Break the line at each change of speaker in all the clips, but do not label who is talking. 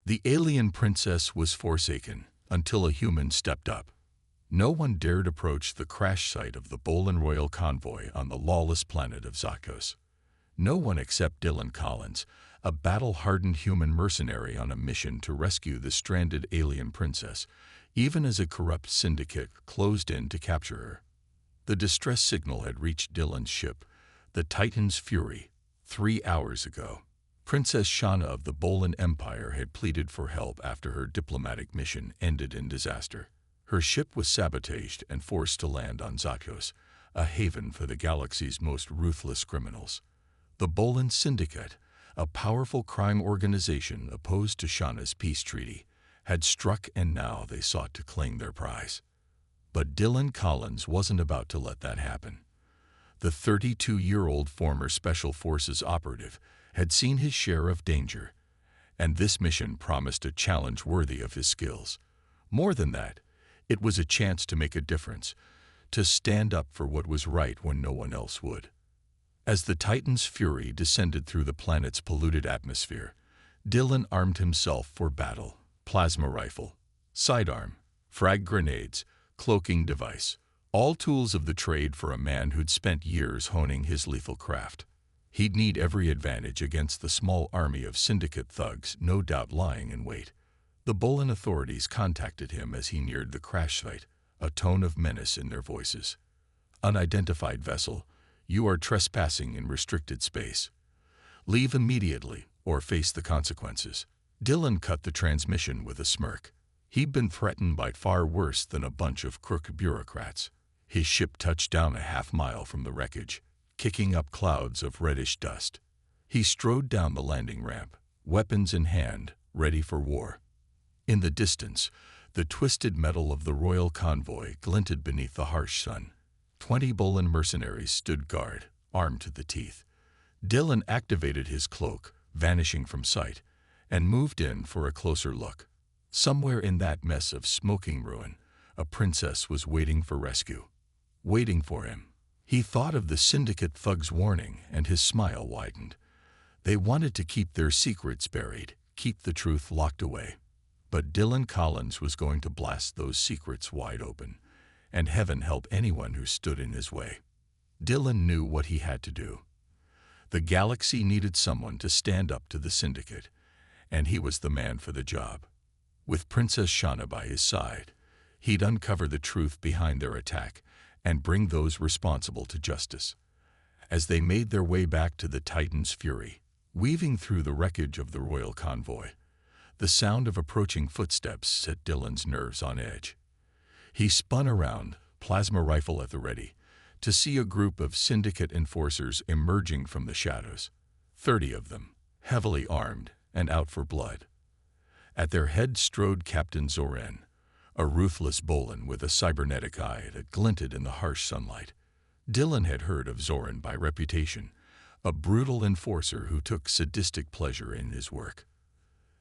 The alien princess was forsaken until a human stepped up. No one dared approach the crash site of the Bolin royal convoy on the lawless planet of Zakos. No one except Dylan Collins, a battle-hardened human mercenary on a mission to rescue the stranded alien princess, even as a corrupt syndicate closed in to capture her. The distress signal had reached Dylan's ship, the Titan's Fury, 3 hours ago. Princess Shauna of the Bolin Empire had pleaded for help after her diplomatic mission ended in disaster. Her ship was sabotaged and forced to land on Zakos, a haven for the galaxy's most ruthless criminals. The Bolin Syndicate, a powerful crime organization opposed to Shauna's peace treaty, had struck, and now they sought to claim their prize. But Dylan Collins wasn't about to let that happen. The 32-year-old former Special Forces operative had seen his share of danger, and this mission promised a challenge worthy of his skills. More than that, it was a chance to make a difference, to stand up for what was right when no one else would. As the Titan's Fury descended through the planet's polluted atmosphere, Dylan armed himself for battle: plasma rifle, sidearm, frag grenades, cloaking device, all tools of the trade for a man who'd spent years honing his lethal craft. He'd need every advantage against the small army of syndicate thugs no doubt lying in wait. The Bolin authorities contacted him as he neared the crash site, a tone of menace in their voices. "Unidentified vessel, you are trespassing in restricted space. Leave immediately or face the consequences." Dylan cut the transmission with a smirk. He'd been threatened by far worse than a bunch of crook bureaucrats. His ship touched down a half-mile from the wreckage, kicking up clouds of reddish dust. He strode down the landing ramp, weapons in hand, ready for war. In the distance, the twisted metal of the royal convoy glinted beneath the harsh sun. 20 Bolin mercenaries stood guard, armed to the teeth. Dylan activated his cloak, vanishing from sight, and moved in for a closer look. Somewhere in that mess of smoking ruin, a princess was waiting for rescue. Waiting for him. He thought of the syndicate thugs' warning, and his smile widened. They wanted to keep their secrets buried, keep the truth locked away. But Dylan Collins was going to blast those secrets wide open, and heaven help anyone who stood in his way. Dylan knew what he had to do. The galaxy needed someone to stand up to the syndicate, and he was the man for the job. With Princess Shauna by his side, he'd uncover the truth behind their attack and bring those responsible to justice. As they made their way back to the Titan's Fury, weaving through the wreckage of the royal convoy, the sound of approaching footsteps set Dylan's nerves on edge. He spun around, plasma rifle at the ready, to see a group of syndicate enforcers emerging from the shadows. 30 of them, heavily armed and out for blood. At their head strode Captain Zoran, a ruthless Bolin with a cybernetic eye that glinted in the harsh sunlight. Dylan had heard of Zoran by reputation, a brutal enforcer who took sadistic pleasure in his work.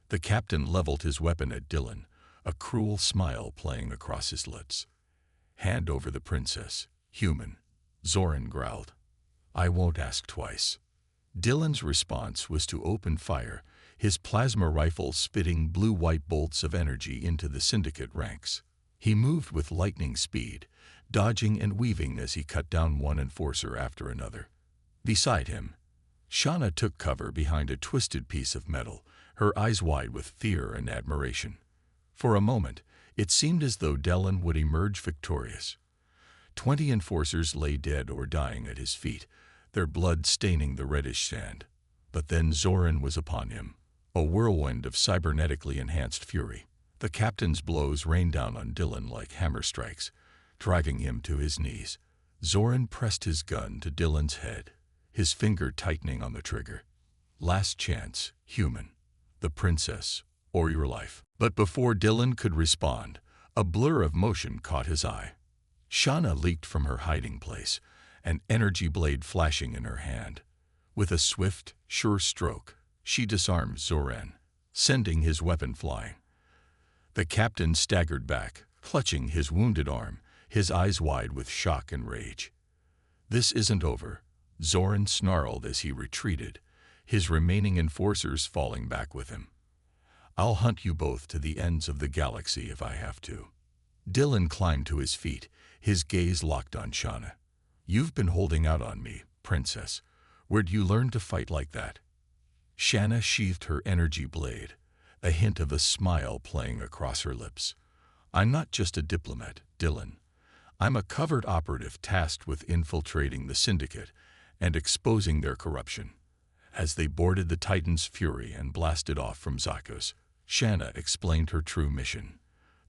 The captain leveled his weapon at Dylan, a cruel smile playing across his lips. "Hand over the princess, human," Zoran growled. "I won't ask twice." Dylan's response was to open fire, his plasma rifle spitting blue-white bolts of energy into the syndicate ranks. He moved with lightning speed, dodging and weaving as he cut down one enforcer after another. Beside him, Shauna took cover behind a twisted piece of metal, her eyes wide with fear and admiration. For a moment, it seemed as though Dylan would emerge victorious. 20 enforcers lay dead or dying at his feet, their blood staining the reddish sand. But then Zoran was upon him, a whirlwind of cybernetically enhanced fury. The captain's blows rained down on Dylan like hammer strikes, driving him to his knees. Zoran pressed his gun to Dylan's head, his finger tightening on the trigger. "Last chance, human. The princess, or your life." But before Dylan could respond, a blur of motion caught his eye. Shauna leaped from her hiding place, an energy blade flashing in her hand. With a swift, sure stroke, she disarmed Zoran, sending his weapon flying. The captain staggered back, clutching his wounded arm, his eyes wide with shock and rage. "This isn't over," Zoran snarled as he retreated, his remaining enforcers falling back with him. I'll hunt you both to the ends of the galaxy if I have to. Dylan climbed to his feet, his gaze locked on Shauna. You've been holding out on me, princess. Where'd you learn to fight like that? Shanna sheathed her energy blade, a hint of a smile playing across her lips. I'm not just a diplomat, Dylan. I'm a covert operative tasked with infiltrating the Syndicate and exposing their corruption. As they boarded the Titan's Fury and blasted off from Zakos, Shanna explained her true mission.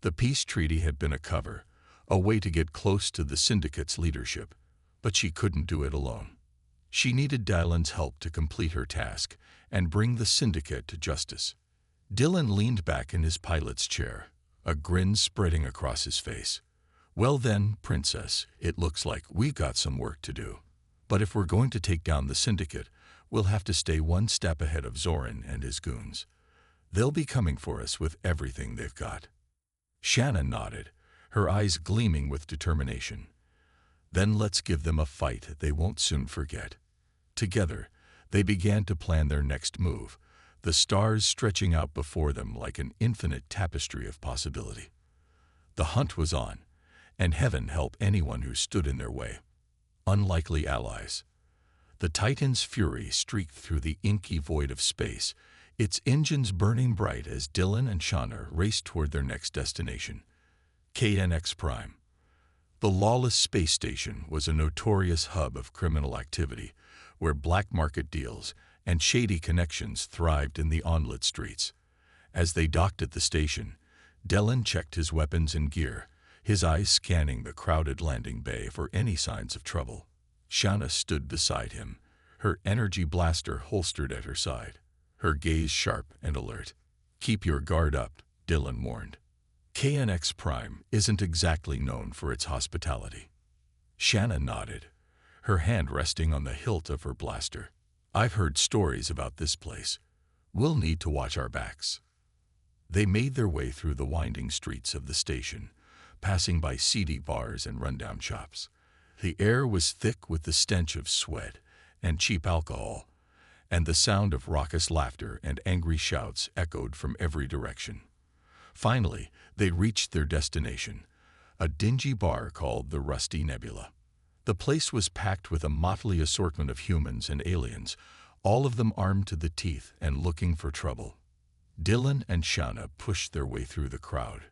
The peace treaty had been a cover, a way to get close to the Syndicate's leadership, but she couldn't do it alone. She needed Dylan's help to complete her task and bring the Syndicate to justice. Dylan leaned back in his pilot's chair, a grin spreading across his face. Well then, princess, it looks like we've got some work to do. But if we're going to take down the Syndicate, we'll have to stay one step ahead of Zoran and his goons. They'll be coming for us with everything they've got. Shanna nodded, her eyes gleaming with determination. Then let's give them a fight they won't soon forget. Together, they began to plan their next move, the stars stretching out before them like an infinite tapestry of possibility. The hunt was on, and heaven help anyone who stood in their way. Unlikely allies. The Titan's Fury streaked through the inky void of space, its engines burning bright as Dylan and Shauna raced toward their next destination, KNX Prime. The lawless space station was a notorious hub of criminal activity, where black market deals and shady connections thrived in the onlit streets. As they docked at the station, Dylan checked his weapons and gear, his eyes scanning the crowded landing bay for any signs of trouble. Shauna stood beside him, her energy blaster holstered at her side, her gaze sharp and alert. Keep your guard up, Dylan warned. KNX Prime isn't exactly known for its hospitality. Shanna nodded, her hand resting on the hilt of her blaster. I've heard stories about this place. We'll need to watch our backs. They made their way through the winding streets of the station, passing by seedy bars and rundown shops. The air was thick with the stench of sweat and cheap alcohol, and the sound of raucous laughter and angry shouts echoed from every direction. Finally, they reached their destination, a dingy bar called the Rusty Nebula. The place was packed with a motley assortment of humans and aliens, all of them armed to the teeth and looking for trouble. Dylan and Shauna pushed their way through the crowd,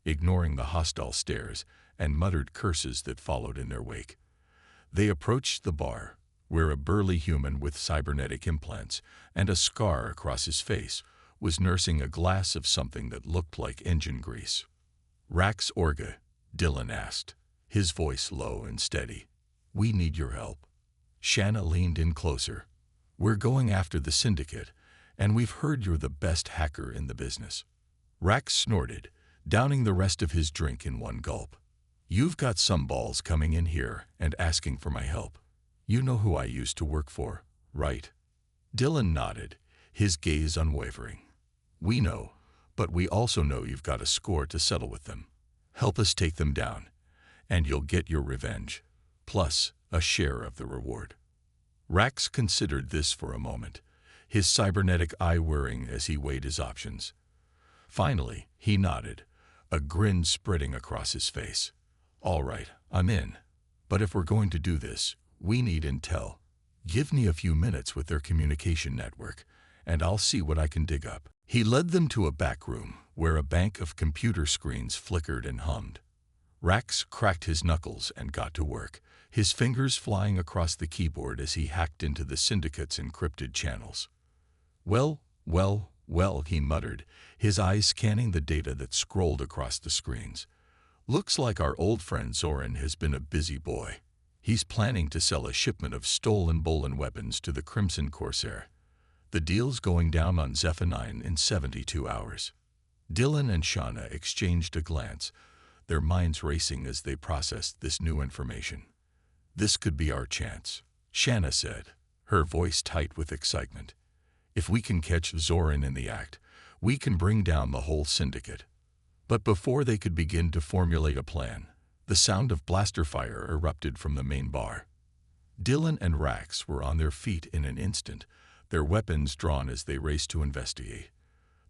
ignoring the hostile stares and muttered curses that followed in their wake. They approached the bar, where a burly human with cybernetic implants and a scar across his face was nursing a glass of something that looked like engine grease. Rax Orga, Dylan asked, his voice low and steady. We need your help. Shanna leaned in closer. We're going after the Syndicate, and we've heard you're the best hacker in the business. Rax snorted, downing the rest of his drink in one gulp. You've got some balls coming in here and asking for my help. You know who I used to work for, right? Dylan nodded, his gaze unwavering. We know, but we also know you've got a score to settle with them. Help us take them down, and you'll get your revenge, plus a share of the reward. Rax considered this for a moment, his cybernetic eye whirring as he weighed his options. Finally, he nodded, a grin spreading across his face. All right, I'm in. But if we're going to do this, we need intel. Give me a few minutes with their communication network, and I'll see what I can dig up. He led them to a back room where a bank of computer screens flickered and hummed. Rax cracked his knuckles and got to work, his fingers flying across the keyboard as he hacked into the Syndicate's encrypted channels. Well, he muttered, his eyes scanning the data that scrolled across the screens. Looks like our old friend Zoran has been a busy boy. He's planning to sell a shipment of stolen Bolan weapons to the Crimson Corsair. The deal's going down on Zephyr-9 in 72 hours. Dylan and Shauna exchanged a glance, their minds racing as they processed this new information. This could be our chance, Shauna said, her voice tight with excitement. If we can catch Zoran in the act, we can bring down the whole Syndicate. But before they could begin to formulate a plan, the sound of blaster fire erupted from the main bar. Dylan and Rax were on their feet in an instant, their weapons drawn as they raced to investigate.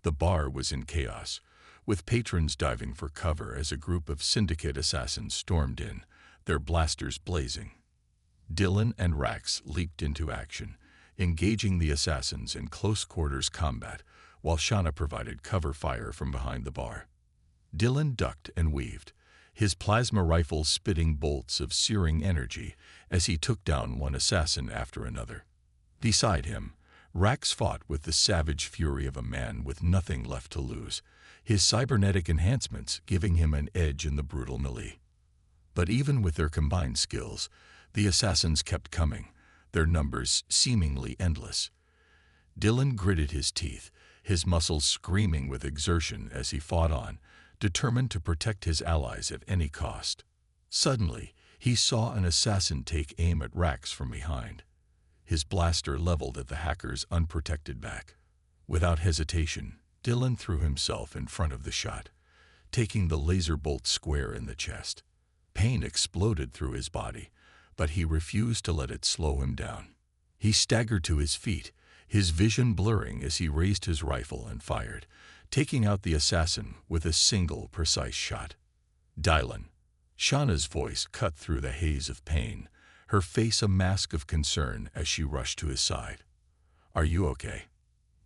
The bar was in chaos, with patrons diving for cover as a group of syndicate assassins stormed in, their blasters blazing. Dylan and Rax leaped into action, engaging the assassins in close-quarters combat, while Shauna provided cover fire from behind the bar. Dylan ducked and weaved, his plasma rifle spitting bolts of searing energy as he took down one assassin after another. Beside him, Rax fought with the savage fury of a man with nothing left to lose, his cybernetic enhancements giving him an edge in the brutal melee. But even with their combined skills, the assassins kept coming, their numbers seemingly endless. Dylan gritted his teeth, his muscles screaming with exertion as he fought on, determined to protect his allies at any cost. Suddenly, he saw an assassin take aim at Rax from behind, his blaster leveled at the hacker's unprotected back. Without hesitation, Dylan threw himself in front of the shot, taking the laser bolt square in the chest. Pain exploded through his body, but he refused to let it slow him down. He staggered to his feet, his vision blurring as he raised his rifle and fired, taking out the assassin with a single precise shot. Dylan. Shauna's voice cut through the haze of pain, her face a mask of concern as she rushed to his side. "Are you okay?"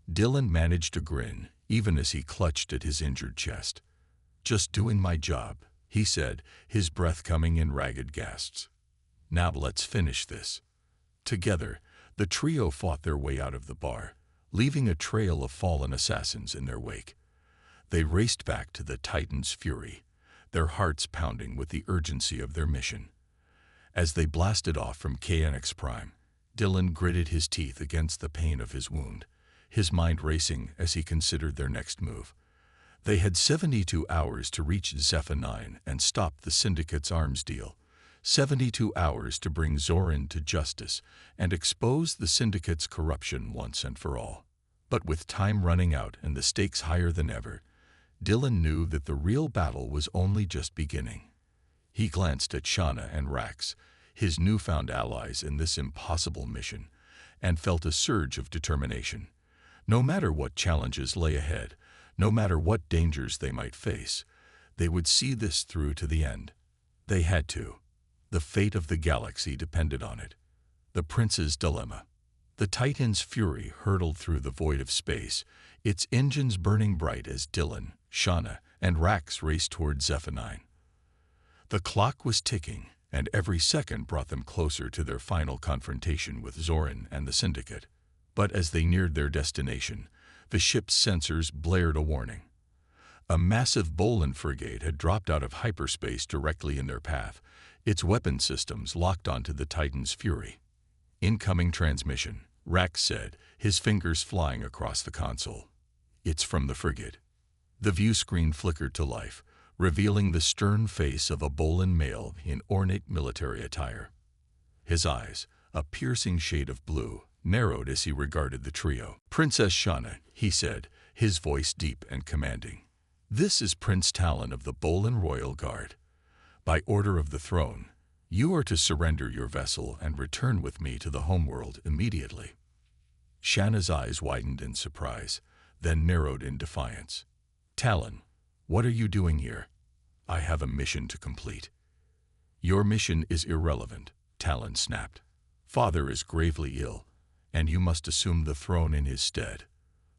Dylan managed to grin, even as he clutched at his injured chest. "Just doing my job," he said, his breath coming in ragged gasps. "Now let's finish this." Together, the trio fought their way out of the bar, leaving a trail of fallen assassins in their wake. They raced back to the Titan's fury, their hearts pounding with the urgency of their mission. As they blasted off from KNX Prime, Dylan gritted his teeth against the pain of his wound, his mind racing as he considered their next move. They had 72 hours to reach Zephyr 9 and stop the Syndicate's arms deal, 72 hours to bring Zoran to justice and expose the Syndicate's corruption once and for all. But with time running out and the stakes higher than ever, Dylan knew that the real battle was only just beginning. He glanced at Shauna and Rax, his newfound allies in this impossible mission, and felt a surge of determination. No matter what challenges lay ahead, no matter what dangers they might face, they would see this through to the end. They had to. The fate of the galaxy depended on it. The Prince's dilemma. The Titan's fury hurtled through the void of space, its engines burning bright as Dylan, Shauna, and Rax raced toward Zephyr 9. The clock was ticking, and every second brought them closer to their final confrontation with Zoran and the Syndicate. But as they neared their destination, the ship's sensors blared a warning. A massive Bolan frigate had dropped out of hyperspace directly in their path, its weapon systems locked onto the Titan's fury. "Incoming transmission," Rax said, his fingers flying across the console. "It's from the frigate." The view screen flickered to life, revealing the stern face of a Bolan male in ornate military attire. His eyes, a piercing shade of blue, narrowed as he regarded the trio. "Princess Shauna," he said, his voice deep and commanding. "This is Prince Talon of the Bolan Royal Guard. By order of the throne, you are to surrender your vessel and return with me to the homeworld immediately." Shauna's eyes widened in surprise, then narrowed in defiance. "Talon, what are you doing here?" "I have a mission to complete." "Your mission is irrelevant," Talon snapped. "Father is gravely ill, and you must assume the throne in his stead.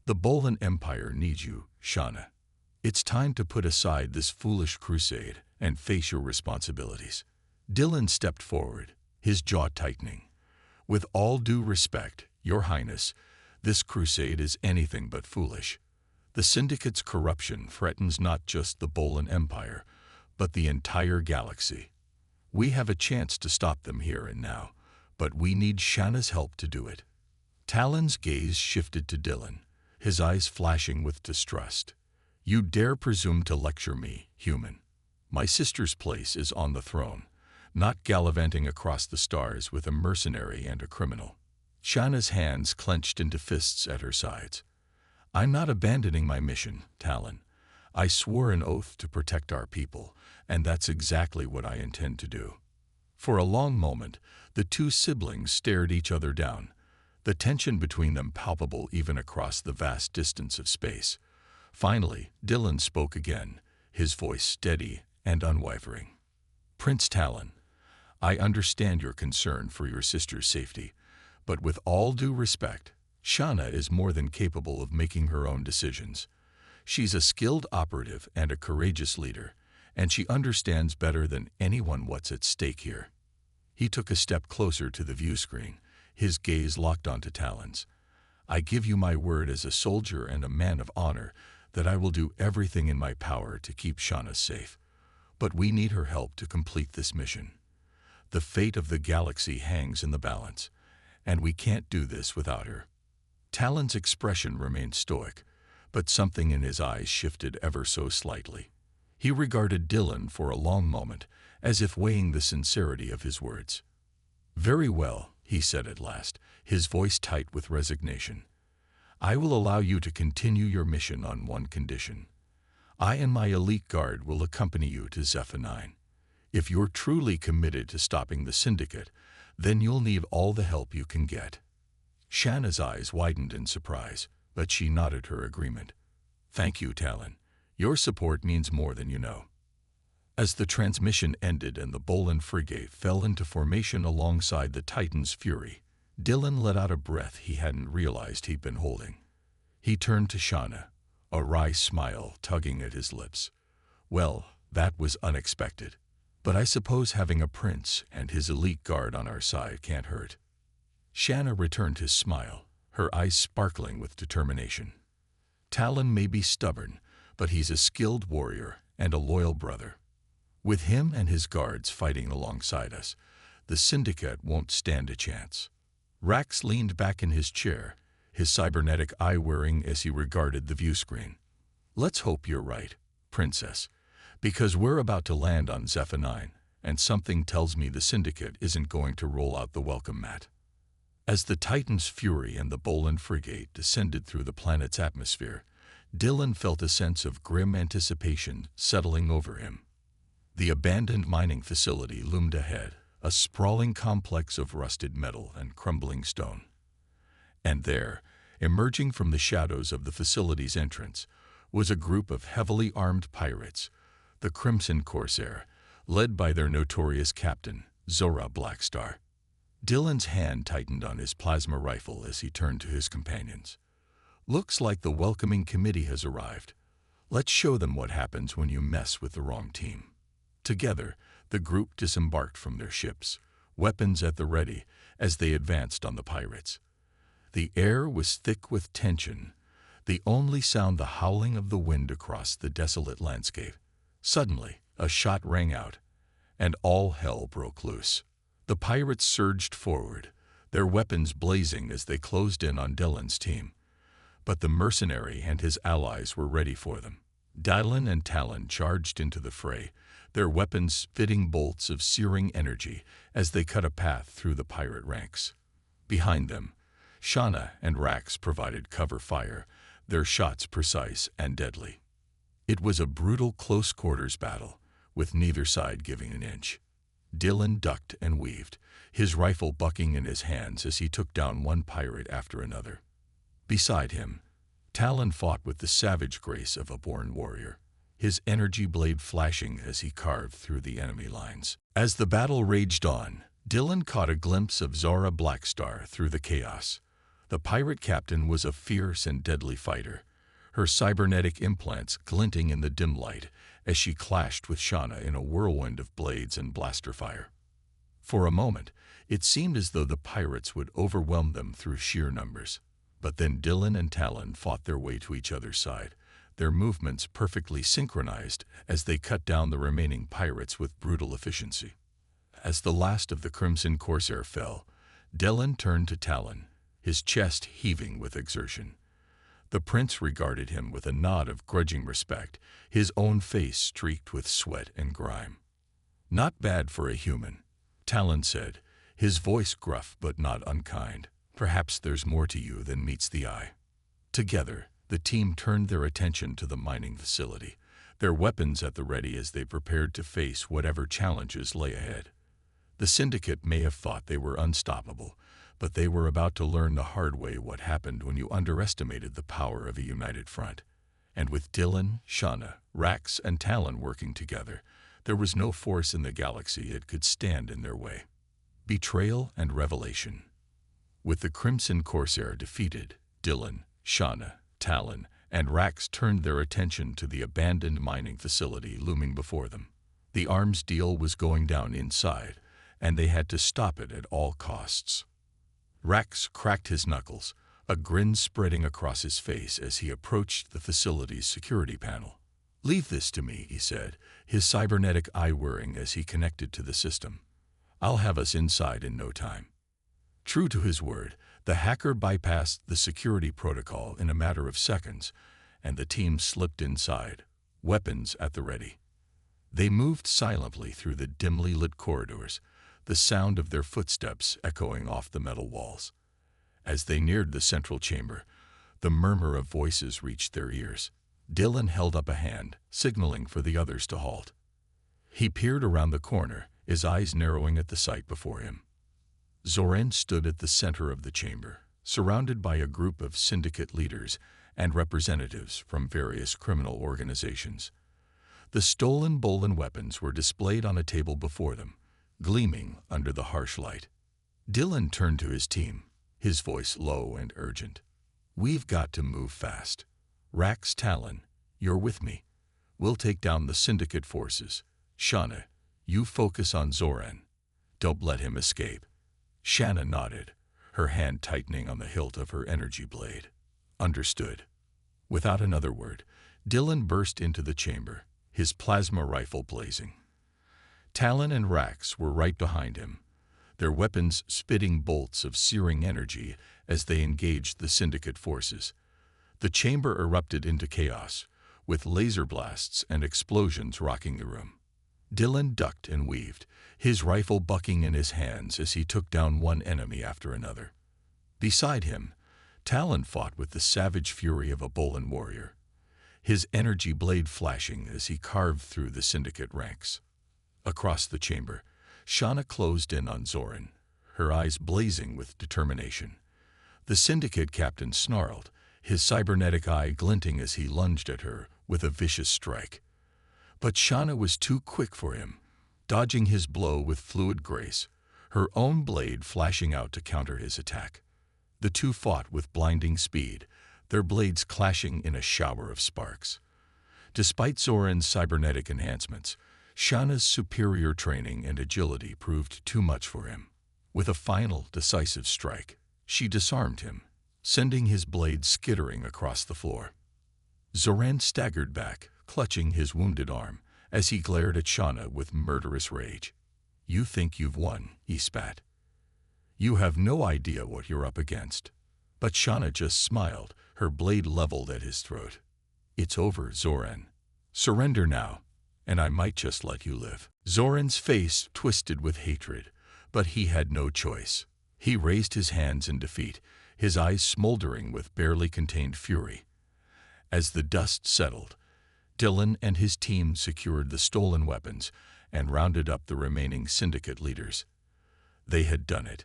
The Bolan Empire needs you, Shauna. It's time to put aside this foolish crusade and face your responsibilities." Dylan stepped forward, his jaw tightening. "With all due respect, Your Highness, this crusade is anything but foolish. The Syndicate's corruption threatens not just the Bolan Empire, but the entire galaxy. We have a chance to stop them here and now, but we need Shauna's help to do it." Talon's gaze shifted to Dylan, his eyes flashing with distrust. "You dare presume to lecture me, human? My sister's place is on the throne, not gallivanting across the stars with a mercenary and a criminal." Shauna's hands clenched into fists at her sides. "I'm not abandoning my mission, Talon. I swore an oath to protect our people, and that's exactly what I intend to do." For a long moment, the two siblings stared each other down, the tension between them palpable even across the vast distance of space. Finally, Dylan spoke again, his voice steady and unwavering. Prince Talon, I understand your concern for your sister's safety, but with all due respect, Shauna is more than capable of making her own decisions. She's a skilled operative and a courageous leader, and she understands better than anyone what's at stake here. He took a step closer to the view screen, his gaze locked onto Talon's. I give you my word as a soldier and a man of honor that I will do everything in my power to keep Shauna safe. But we need her help to complete this mission. The fate of the galaxy hangs in the balance, and we can't do this without her. Talon's expression remained stoic, but something in his eyes shifted ever so slightly. He regarded Dylan for a long moment, as if weighing the sincerity of his words. Very well, he said at last, his voice tight with resignation. I will allow you to continue your mission on one condition. I and my elite guard will accompany you to Zephyr 9. If you're truly committed to stopping the Syndicate, then you'll need all the help you can get. Shanna's eyes widened in surprise, but she nodded her agreement. Thank you, Talon. Your support means more than you know. As the transmission ended and the Bolin frigate fell into formation alongside the Titan's Fury, Dylan let out a breath he hadn't realized he'd been holding. He turned to Shauna, a wry smile tugging at his lips. Well, that was unexpected. But I suppose having a prince and his elite guard on our side can't hurt. Shanna returned his smile, her eyes sparkling with determination. Talon may be stubborn, but he's a skilled warrior and a loyal brother. With him and his guards fighting alongside us, the Syndicate won't stand a chance. Rax leaned back in his chair, his cybernetic eye whirring as he regarded the view screen. Let's hope you're right, Princess, because we're about to land on Zephyr 9, and something tells me the Syndicate isn't going to roll out the welcome mat. As the Titan's Fury and the Bolin frigate descended through the planet's atmosphere, Dylan felt a sense of grim anticipation settling over him. The abandoned mining facility loomed ahead, a sprawling complex of rusted metal and crumbling stone. And there, emerging from the shadows of the facility's entrance, was a group of heavily armed pirates, the Crimson Corsair, led by their notorious captain, Zora Blackstar. Dylan's hand tightened on his plasma rifle as he turned to his companions. Looks like the welcoming committee has arrived. Let's show them what happens when you mess with the wrong team. Together, the group disembarked from their ships, weapons at the ready, as they advanced on the pirates. The air was thick with tension, the only sound the howling of the wind across the desolate landscape. Suddenly, a shot rang out, and all hell broke loose. The pirates surged forward, their weapons blazing as they closed in on Dylan's team. But the mercenary and his allies were ready for them. Dylan and Talon charged into the fray, their weapons spitting bolts of searing energy as they cut a path through the pirate ranks. Behind them, Shauna and Rax provided cover fire, their shots precise and deadly. It was a brutal close-quarters battle, with neither side giving an inch. Dylan ducked and weaved, his rifle bucking in his hands as he took down one pirate after another. Beside him, Talon fought with the savage grace of a born warrior, his energy blade flashing as he carved through the enemy lines. As the battle raged on, Dylan caught a glimpse of Zora Blackstar through the chaos. The pirate captain was a fierce and deadly fighter, her cybernetic implants glinting in the dim light as she clashed with Shauna in a whirlwind of blades and blaster fire. For a moment, it seemed as though the pirates would overwhelm them through sheer numbers. But then Dylan and Talon fought their way to each other's side, their movements perfectly synchronized as they cut down the remaining pirates with brutal efficiency. As the last of the Crimson Corsair fell, Dylan turned to Talon, his chest heaving with exertion. The prince regarded him with a nod of grudging respect, his own face streaked with sweat and grime. Not bad for a human, Talon said, his voice gruff but not unkind. Perhaps there's more to you than meets the eye. Together, the team turned their attention to the mining facility, their weapons at the ready as they prepared to face whatever challenges lay ahead. The Syndicate may have thought they were unstoppable, but they were about to learn the hard way what happened when you underestimated the power of a united front. And with Dylan, Shauna, Rax, and Talon working together, there was no force in the galaxy it could stand in their way. Betrayal and revelation. With the Crimson Corsair defeated, Dylan, Shauna, Talon, and Rax turned their attention to the abandoned mining facility looming before them. The arms deal was going down inside, and they had to stop it at all costs. Rax cracked his knuckles, a grin spreading across his face as he approached the facility's security panel. "Leave this to me," he said, his cybernetic eye whirring as he connected to the system. "I'll have us inside in no time." True to his word, the hacker bypassed the security protocol in a matter of seconds, and the team slipped inside, weapons at the ready. They moved silently through the dimly lit corridors, the sound of their footsteps echoing off the metal walls. As they neared the central chamber, the murmur of voices reached their ears. Dylan held up a hand, signaling for the others to halt. He peered around the corner, his eyes narrowing at the sight before him. Zoran stood at the center of the chamber, surrounded by a group of syndicate leaders and representatives from various criminal organizations. The stolen Bolin weapons were displayed on a table before them, gleaming under the harsh light. Dylan turned to his team, his voice low and urgent. "We've got to move fast. Rax, Talon, you're with me. We'll take down the syndicate forces. Shauna, you focus on Zoran. Don't let him escape." Shanna nodded, her hand tightening on the hilt of her energy blade. "Understood." Without another word, Dylan burst into the chamber, his plasma rifle blazing. Talon and Rax were right behind him, their weapons spitting bolts of searing energy as they engaged the syndicate forces. The chamber erupted into chaos, with laser blasts and explosions rocking the room. Dylan ducked and weaved, his rifle bucking in his hands as he took down one enemy after another. Beside him, Talon fought with the savage fury of a Bolin warrior, his energy blade flashing as he carved through the syndicate ranks. Across the chamber, Shauna closed in on Zoran, her eyes blazing with determination. The syndicate captain snarled, his cybernetic eye glinting as he lunged at her with a vicious strike. But Shauna was too quick for him, dodging his blow with fluid grace, her own blade flashing out to counter his attack. The two fought with blinding speed, their blades clashing in a shower of sparks. Despite Zoran's cybernetic enhancements, Shauna's superior training and agility proved too much for him. With a final, decisive strike, she disarmed him, sending his blade skittering across the floor. Zoran staggered back, clutching his wounded arm, as he glared at Shauna with murderous rage. "You think you've won," he spat. "You have no idea what you're up against." But Shauna just smiled, her blade leveled at his throat. "It's over, Zoran. Surrender now, and I might just let you live." Zoran's face twisted with hatred, but he had no choice. He raised his hands in defeat, his eyes smoldering with barely contained fury. As the dust settled, Dylan and his team secured the stolen weapons and rounded up the remaining syndicate leaders. They had done it.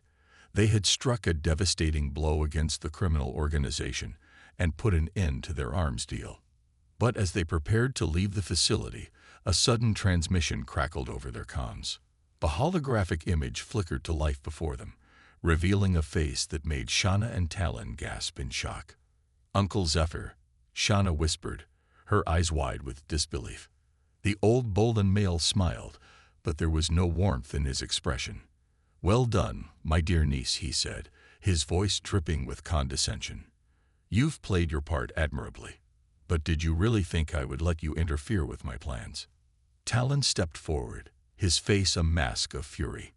They had struck a devastating blow against the criminal organization and put an end to their arms deal. But as they prepared to leave the facility, a sudden transmission crackled over their comms. A holographic image flickered to life before them, revealing a face that made Shauna and Talon gasp in shock. "Uncle Zephyr," Shauna whispered, her eyes wide with disbelief. The old Bolin male smiled, but there was no warmth in his expression. "Well done, my dear niece," he said, his voice dripping with condescension. "You've played your part admirably. But did you really think I would let you interfere with my plans?" Talon stepped forward, his face a mask of fury.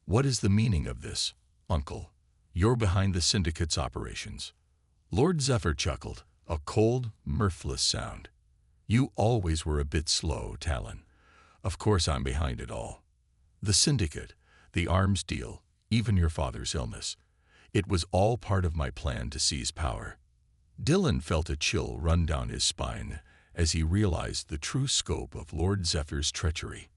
"What is the meaning of this, Uncle? You're behind the Syndicate's operations." Lord Zephyr chuckled, a cold, mirthless sound. "You always were a bit slow, Talon. Of course I'm behind it all. The Syndicate, the arms deal, even your father's illness. It was all part of my plan to seize power." Dylan felt a chill run down his spine as he realized the true scope of Lord Zephyr's treachery.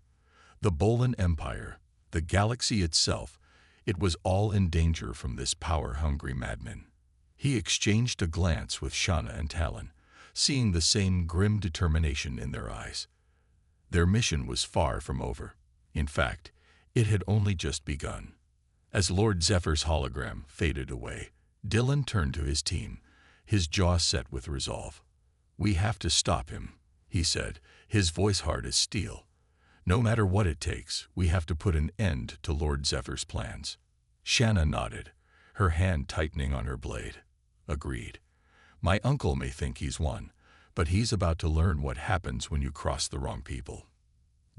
The Bolin Empire, the galaxy itself, it was all in danger from this power-hungry madman. He exchanged a glance with Shauna and Talon, seeing the same grim determination in their eyes. Their mission was far from over. In fact, it had only just begun. As Lord Zephyr's hologram faded away, Dylan turned to his team, his jaw set with resolve. "We have to stop him," he said, his voice hard as steel. "No matter what it takes, we have to put an end to Lord Zephyr's plans." Shanna nodded, her hand tightening on her blade. "Agreed. My uncle may think he's won, but he's about to learn what happens when you cross the wrong people."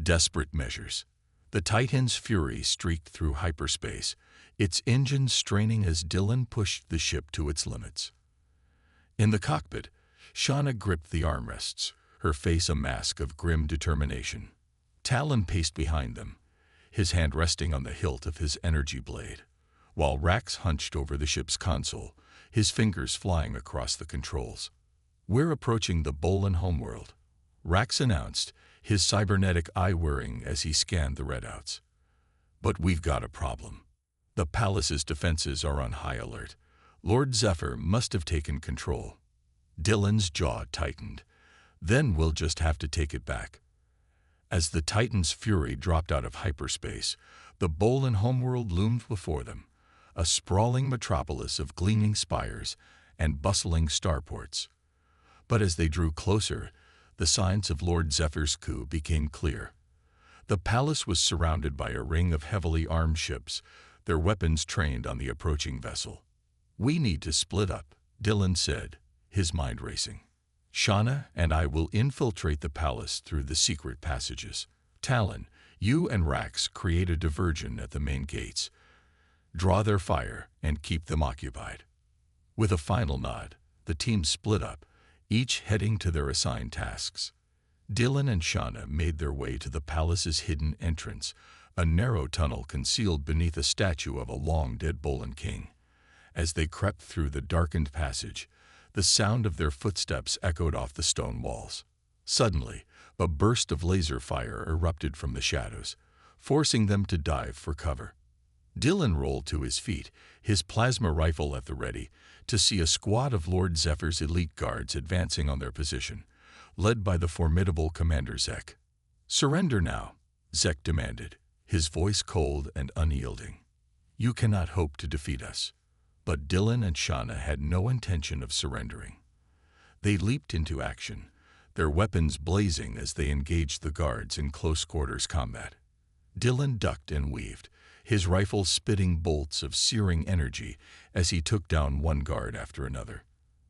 Desperate measures. The Titan's fury streaked through hyperspace, its engines straining as Dylan pushed the ship to its limits. In the cockpit, Shanna gripped the armrests, her face a mask of grim determination. Talon paced behind them, his hand resting on the hilt of his energy blade, while Rax hunched over the ship's console, his fingers flying across the controls. "We're approaching the Bolin homeworld," Rax announced, his cybernetic eye whirring as he scanned the readouts. "But we've got a problem. The palace's defenses are on high alert. Lord Zephyr must have taken control." Dylan's jaw tightened. "Then we'll just have to take it back." As the Titan's fury dropped out of hyperspace, the Bolin homeworld loomed before them, a sprawling metropolis of gleaming spires and bustling starports. But as they drew closer, the signs of Lord Zephyr's coup became clear. The palace was surrounded by a ring of heavily armed ships, their weapons trained on the approaching vessel. "We need to split up," Dylan said, his mind racing. "Shanna and I will infiltrate the palace through the secret passages. Talon, you and Rax create a diversion at the main gates. Draw their fire and keep them occupied." With a final nod, the team split up, each heading to their assigned tasks. Dylan and Shanna made their way to the palace's hidden entrance, a narrow tunnel concealed beneath a statue of a long-dead Bolin king. As they crept through the darkened passage, the sound of their footsteps echoed off the stone walls. Suddenly, a burst of laser fire erupted from the shadows, forcing them to dive for cover. Dylan rolled to his feet, his plasma rifle at the ready, to see a squad of Lord Zephyr's elite guards advancing on their position, led by the formidable Commander Zek. "Surrender now," Zek demanded, his voice cold and unyielding. "You cannot hope to defeat us." But Dylan and Shanna had no intention of surrendering. They leaped into action, their weapons blazing as they engaged the guards in close-quarters combat. Dylan ducked and weaved, his rifle spitting bolts of searing energy as he took down one guard after another.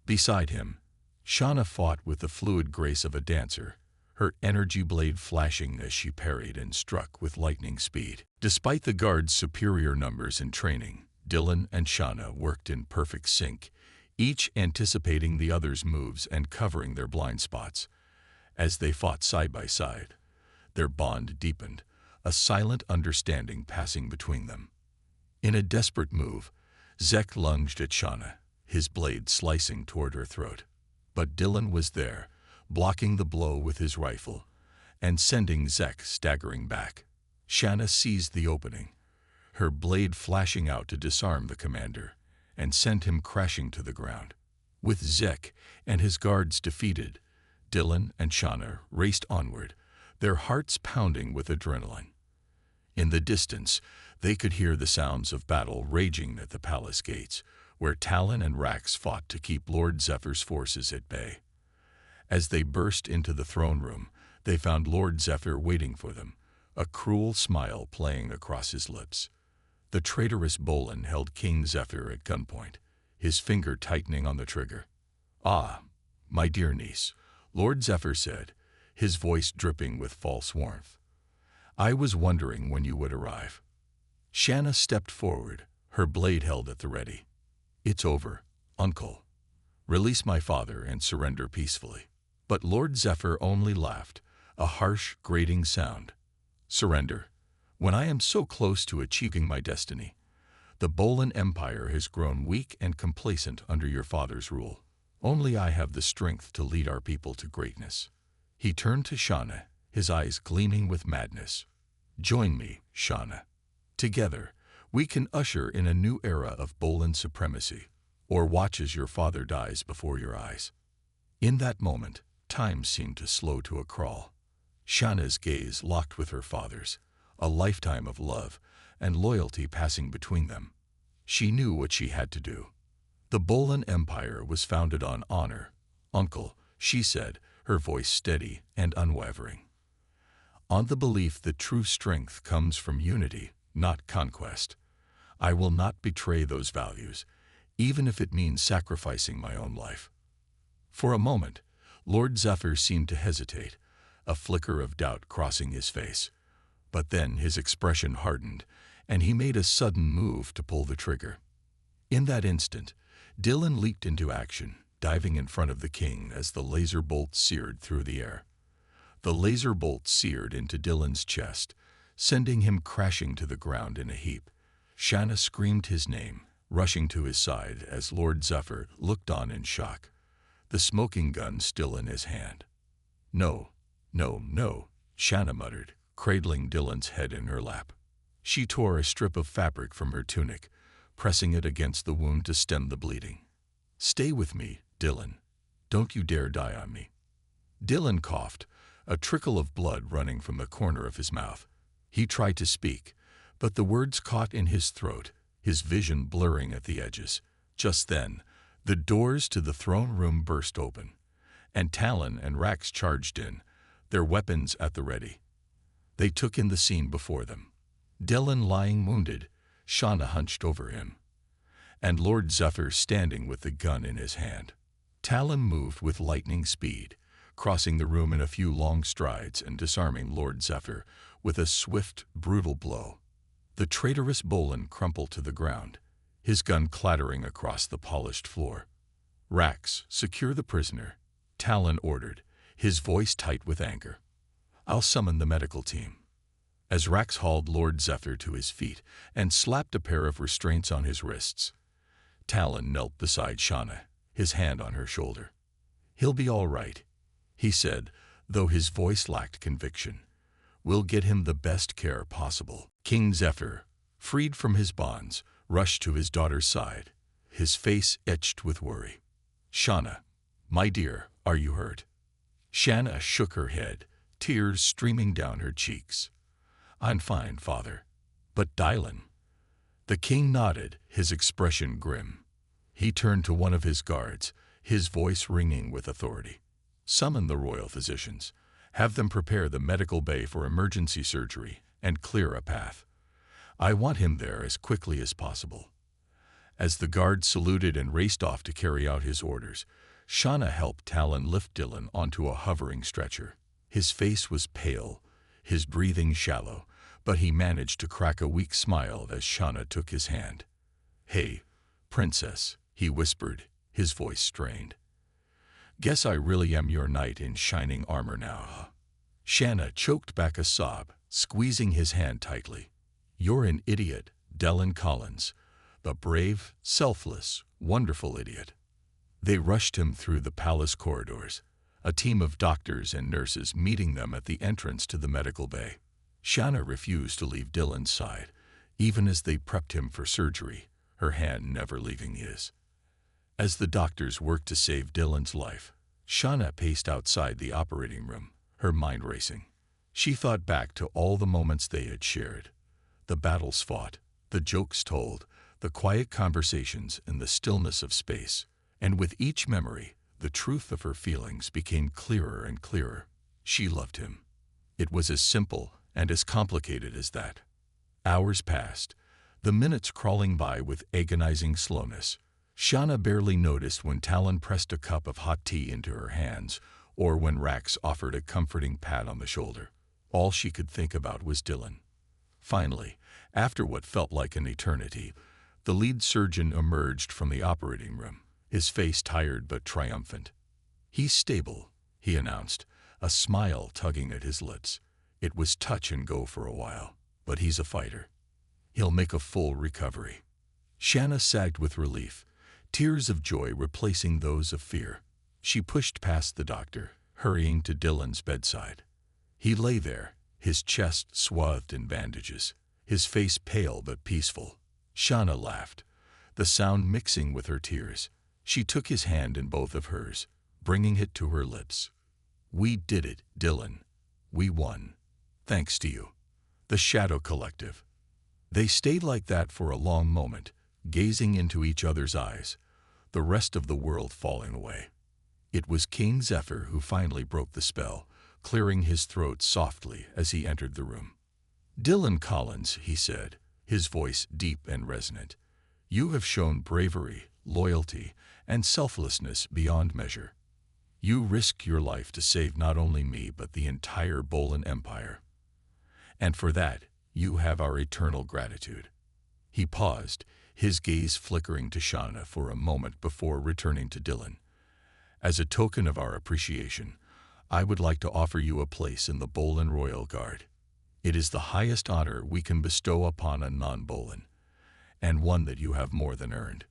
Beside him, Shanna fought with the fluid grace of a dancer, her energy blade flashing as she parried and struck with lightning speed. Despite the guards' superior numbers and training, Dylan and Shanna worked in perfect sync, each anticipating the other's moves and covering their blind spots. As they fought side by side, their bond deepened, a silent understanding passing between them. In a desperate move, Zek lunged at Shanna, his blade slicing toward her throat. But Dylan was there, blocking the blow with his rifle, and sending Zek staggering back. Shanna seized the opening, her blade flashing out to disarm the commander, and sent him crashing to the ground. With Zek and his guards defeated, Dylan and Shanna raced onward, their hearts pounding with adrenaline. In the distance, they could hear the sounds of battle raging at the palace gates, where Talon and Rax fought to keep Lord Zephyr's forces at bay. As they burst into the throne room, they found Lord Zephyr waiting for them, a cruel smile playing across his lips. The traitorous Bolin held King Zephyr at gunpoint, his finger tightening on the trigger. "Ah, my dear niece," Lord Zephyr said, his voice dripping with false warmth. "I was wondering when you would arrive." Shanna stepped forward, her blade held at the ready. "It's over, Uncle. Release my father and surrender peacefully." But Lord Zephyr only laughed, a harsh, grating sound. "Surrender? When I am so close to achieving my destiny? The Bolin Empire has grown weak and complacent under your father's rule. Only I have the strength to lead our people to greatness." He turned to Shanna, his eyes gleaming with madness. "Join me, Shanna. Together, we can usher in a new era of Bolin supremacy, or watch as your father dies before your eyes." In that moment, time seemed to slow to a crawl. Shanna's gaze locked with her father's, a lifetime of love and loyalty passing between them. She knew what she had to do. The Bolan Empire was founded on honor. Uncle, she said, her voice steady and unwavering. On the belief that true strength comes from unity, not conquest. I will not betray those values, even if it means sacrificing my own life. For a moment, Lord Zephyr seemed to hesitate, a flicker of doubt crossing his face. But then his expression hardened, and he made a sudden move to pull the trigger. In that instant, Dylan leaped into action, diving in front of the king as the laser bolt seared through the air. The laser bolt seared into Dylan's chest, sending him crashing to the ground in a heap. Shanna screamed his name, rushing to his side as Lord Zephyr looked on in shock, the smoking gun still in his hand. No, no, no, Shanna muttered, cradling Dylan's head in her lap. She tore a strip of fabric from her tunic, pressing it against the wound to stem the bleeding. Stay with me, Dylan. Don't you dare die on me. Dylan coughed, a trickle of blood running from the corner of his mouth. He tried to speak, but the words caught in his throat, his vision blurring at the edges. Just then, the doors to the throne room burst open, and Talon and Rax charged in, their weapons at the ready. They took in the scene before them. Dylan lying wounded, Shanna hunched over him, and Lord Zephyr standing with the gun in his hand. Talon moved with lightning speed, crossing the room in a few long strides and disarming Lord Zephyr with a swift, brutal blow. The traitorous Bolan crumpled to the ground, his gun clattering across the polished floor. Rax, secure the prisoner, Talon ordered, his voice tight with anger. I'll summon the medical team. As Rax hauled Lord Zephyr to his feet and slapped a pair of restraints on his wrists, Talon knelt beside Shanna, his hand on her shoulder. He'll be all right, he said, though his voice lacked conviction. We'll get him the best care possible. King Zephyr, freed from his bonds, rushed to his daughter's side, his face etched with worry. Shanna, my dear, are you hurt? Shanna shook her head, tears streaming down her cheeks. I'm fine, father. But Dylan? The king nodded, his expression grim. He turned to one of his guards, his voice ringing with authority. Summon the royal physicians. Have them prepare the medical bay for emergency surgery and clear a path. I want him there as quickly as possible. As the guard saluted and raced off to carry out his orders, Shanna helped Talon lift Dylan onto a hovering stretcher. His face was pale, his breathing shallow, but he managed to crack a weak smile as Shanna took his hand. Hey, princess, he whispered, his voice strained. Guess I really am your knight in shining armor now, huh? Shanna choked back a sob, squeezing his hand tightly. You're an idiot, Dylan Collins, the brave, selfless, wonderful idiot. They rushed him through the palace corridors, a team of doctors and nurses meeting them at the entrance to the medical bay. Shanna refused to leave Dylan's side, even as they prepped him for surgery, her hand never leaving his. As the doctors worked to save Dylan's life, Shanna paced outside the operating room, her mind racing. She thought back to all the moments they had shared, the battles fought, the jokes told, the quiet conversations in the stillness of space, and with each memory, the truth of her feelings became clearer and clearer. She loved him. It was as simple and as complicated as that. Hours passed, the minutes crawling by with agonizing slowness. Shanna barely noticed when Talon pressed a cup of hot tea into her hands, or when Rax offered a comforting pat on the shoulder. All she could think about was Dylan. Finally, after what felt like an eternity, the lead surgeon emerged from the operating room, his face tired but triumphant. He's stable, he announced, a smile tugging at his lips. It was touch and go for a while, but he's a fighter. He'll make a full recovery. Shanna sagged with relief, tears of joy replacing those of fear. She pushed past the doctor, hurrying to Dylan's bedside. He lay there, his chest swathed in bandages, his face pale but peaceful. Shanna laughed, the sound mixing with her tears. She took his hand in both of hers, bringing it to her lips. "We did it, Dylan. We won. Thanks to you. The Shadow Collective." They stayed like that for a long moment, gazing into each other's eyes, the rest of the world falling away. It was King Zephyr who finally broke the spell, clearing his throat softly as he entered the room. "Dylan Collins," he said, his voice deep and resonant, "you have shown bravery, loyalty, and selflessness beyond measure. You risked your life to save not only me but the entire Bolan Empire. And for that, you have our eternal gratitude." He paused, his gaze flickering to Shauna for a moment before returning to Dylan. "As a token of our appreciation, I would like to offer you a place in the Bolan Royal Guard. It is the highest honor we can bestow upon a non-Bolan, and one that you have more than earned."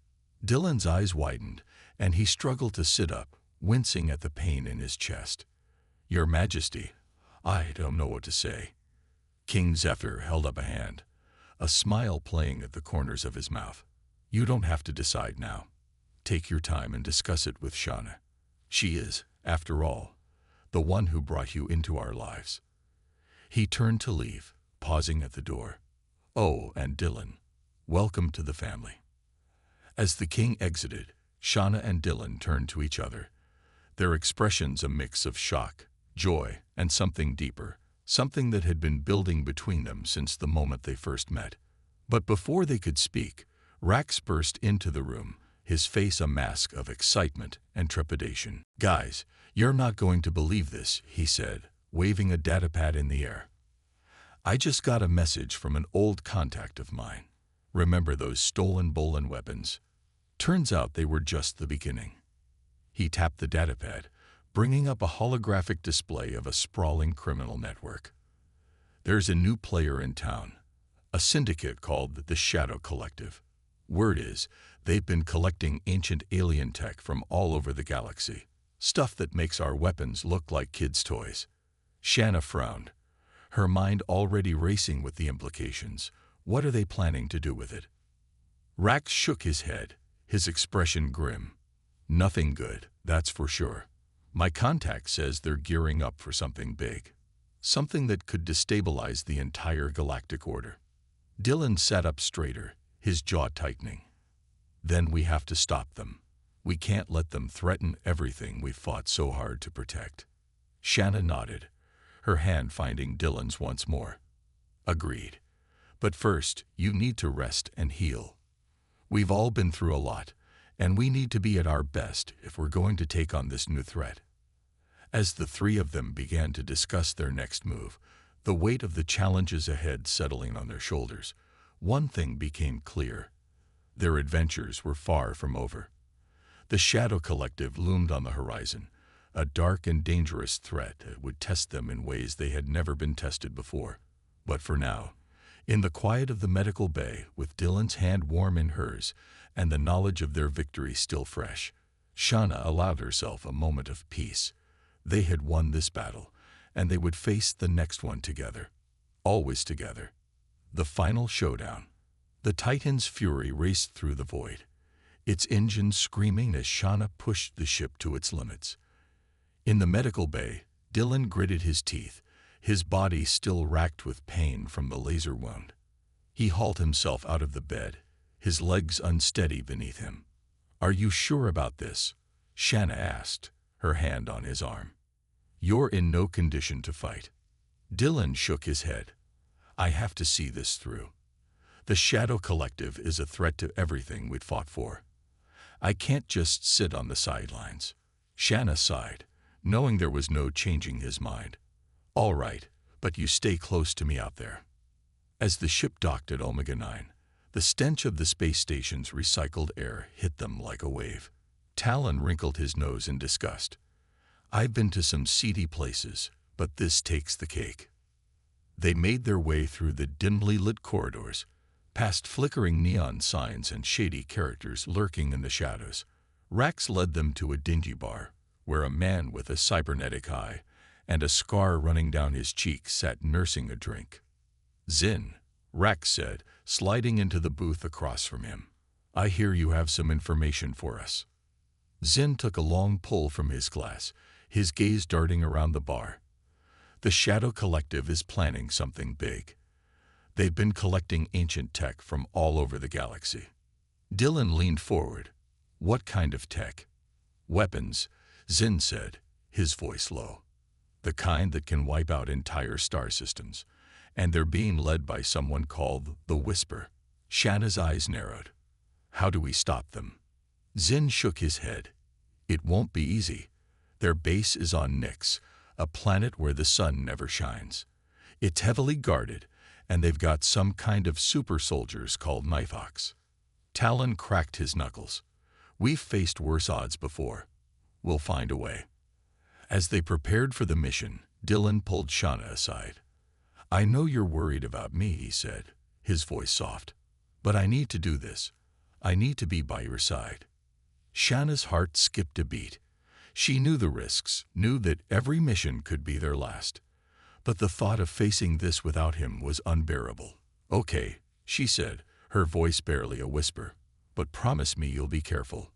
Dylan's eyes widened, and he struggled to sit up, wincing at the pain in his chest. "Your Majesty, I don't know what to say." King Zephyr held up a hand, a smile playing at the corners of his mouth. "You don't have to decide now. Take your time and discuss it with Shauna. She is, after all, the one who brought you into our lives." He turned to leave, pausing at the door. "Oh, and Dylan, welcome to the family." As the king exited, Shauna and Dylan turned to each other, their expressions a mix of shock, joy, and something deeper, something that had been building between them since the moment they first met. But before they could speak, Rax burst into the room, his face a mask of excitement and trepidation. "Guys, you're not going to believe this," he said, waving a datapad in the air. "I just got a message from an old contact of mine. Remember those stolen Bolan weapons? Turns out they were just the beginning." He tapped the datapad, bringing up a holographic display of a sprawling criminal network. "There's a new player in town, a syndicate called the Shadow Collective. Word is, they've been collecting ancient alien tech from all over the galaxy, stuff that makes our weapons look like kids' toys." Shanna frowned, her mind already racing with the implications. What are they planning to do with it? Rax shook his head, his expression grim. "Nothing good, that's for sure. My contact says they're gearing up for something big. Something that could destabilize the entire galactic order." Dylan sat up straighter, his jaw tightening. "Then we have to stop them. We can't let them threaten everything we've fought so hard to protect." Shanna nodded, her hand finding Dylan's once more. "Agreed. But first, you need to rest and heal. We've all been through a lot, and we need to be at our best if we're going to take on this new threat." As the three of them began to discuss their next move, the weight of the challenges ahead settling on their shoulders, one thing became clear. Their adventures were far from over. The Shadow Collective loomed on the horizon, a dark and dangerous threat that would test them in ways they had never been tested before. But for now, in the quiet of the medical bay, with Dylan's hand warm in hers and the knowledge of their victory still fresh, Shauna allowed herself a moment of peace. They had won this battle, and they would face the next one together. Always together. The final showdown. The Titan's fury raced through the void, its engines screaming as Shauna pushed the ship to its limits. In the medical bay, Dylan gritted his teeth, his body still racked with pain from the laser wound. He hauled himself out of the bed, his legs unsteady beneath him. "Are you sure about this?" Shanna asked, her hand on his arm. "You're in no condition to fight." Dylan shook his head. "I have to see this through. The Shadow Collective is a threat to everything we'd fought for. I can't just sit on the sidelines." Shanna sighed, knowing there was no changing his mind. "All right, but you stay close to me out there." As the ship docked at Omega-9, the stench of the space station's recycled air hit them like a wave. Talon wrinkled his nose in disgust. "I've been to some seedy places, but this takes the cake." They made their way through the dimly lit corridors, past flickering neon signs and shady characters lurking in the shadows. Rax led them to a dingy bar, where a man with a cybernetic eye and a scar running down his cheek sat nursing a drink. "Zin," Rax said, sliding into the booth across from him. "I hear you have some information for us." Zin took a long pull from his glass, his gaze darting around the bar. The Shadow Collective is planning something big. They've been collecting ancient tech from all over the galaxy. Dylan leaned forward. What kind of tech? Weapons, Zin said, his voice low. The kind that can wipe out entire star systems. And they're being led by someone called the Whisper. Shanna's eyes narrowed. How do we stop them? Zin shook his head. It won't be easy. Their base is on Nyx, a planet where the sun never shines. It's heavily guarded, and they've got some kind of super soldiers called Nighthawks. Talon cracked his knuckles. We've faced worse odds before. We'll find a way. As they prepared for the mission, Dylan pulled Shanna aside. I know you're worried about me, he said, his voice soft. But I need to do this. I need to be by your side. Shanna's heart skipped a beat. She knew the risks, knew that every mission could be their last. But the thought of facing this without him was unbearable. Okay, she said, her voice barely a whisper. But promise me you'll be careful.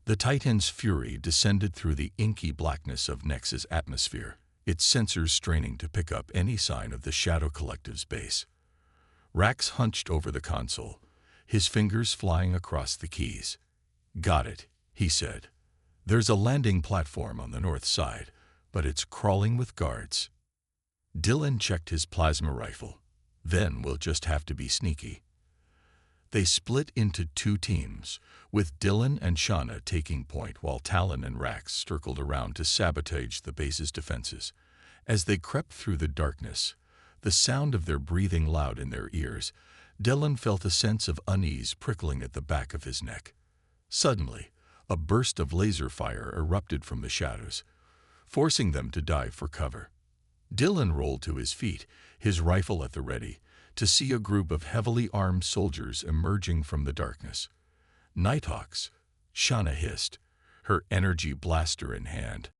The Titan's fury descended through the inky blackness of Nyx's atmosphere, its sensors straining to pick up any sign of the Shadow Collective's base. Rax hunched over the console, his fingers flying across the keys. Got it, he said. There's a landing platform on the north side, but it's crawling with guards. Dylan checked his plasma rifle. Then we'll just have to be sneaky. They split into two teams, with Dylan and Shanna taking point while Talon and Rax circled around to sabotage the base's defenses. As they crept through the darkness, the sound of their breathing loud in their ears, Dylan felt a sense of unease prickling at the back of his neck. Suddenly, a burst of laser fire erupted from the shadows, forcing them to dive for cover. Dylan rolled to his feet, his rifle at the ready, to see a group of heavily armed soldiers emerging from the darkness. Nighthawks, Shanna hissed, her energy blaster in hand.